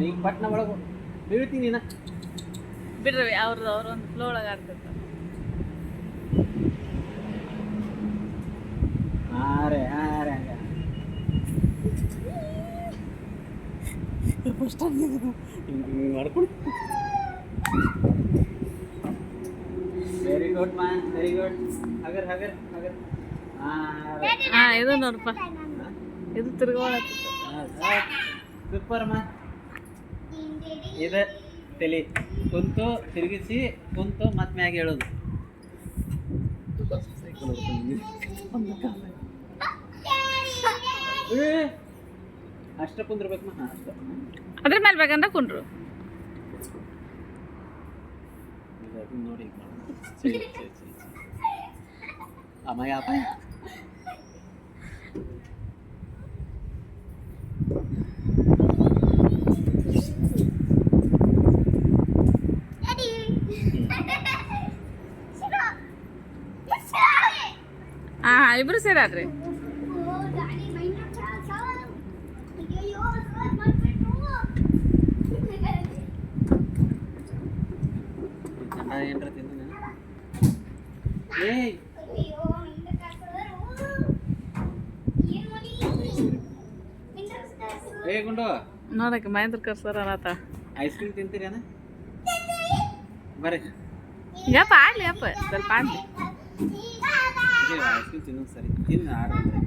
ಈಗ ಪಟ್ನ ಒಳಗೆ ಬೀಳ್ತೀನಿ ನಾ ಬಿಡ್ರಿ ಅವ್ರೊಂದು ಫ್ಲೋ ಒಳಗೆ ಆಡ್ತಿರ್ತಾರೆ. ಹಾರೆ ಹಾರೆ ಹಂಗ ಫಸ್ಟ್ ಹಿಂಗೆ ಮಾಡ್ಕೊಂಡು very good man very good ಹಗರ್ ಹಗರ್ ಹಗರ್ ಹಾಂ ಇದು ನೋಡಪ್ಪ, ಇದು ತಿರ್ಗೋಳತ್ತ. Super man. ಇದು ತಲೆ ಕುಂತು ತಿರುಗಿಸಿ ಕುಂತು ಮತ್ತೆ ಮ್ಯಾಗ ಹೇಳೋದು. ಅಷ್ಟ ಕುಂದ್ರಬೇಕು ಮಾ ಅಷ್ಟ ಅದ್ರ ಮೇಲೆ ಬೇಕಂತ ಕುಂಡ್ರು. ನೋಡಿ ಅಮ್ಮಯ್ಯ ಅಪ್ಪ ಹಾಂ ಇಬ್ರು ಸೇರಾದ್ರಿ. ಏನ್ರ ತಿಂದಿನ ಏಯ್ ಏ ಗುಂಡು ನೋಡಕ್ಕೆ ಮಹೇಂದ್ರ ಕರ್ಸರ ಅನ್ನತ. ಐಸ್ ಕ್ರೀಮ್ ತಿಂತೀರೇನ? ಬರ್ರಿ ಯಪ್ಪ ಆಡ್ಲಿ, ಯಪ್ಪ ಸ್ವಲ್ಪ ಆಡ್ಲಿ. ಐಸ್ ಕ್ರೀಮ್ ತಿನ್ನೋದು ಸರಿ ತಿನ್ನು ಆಡ್ರಿ.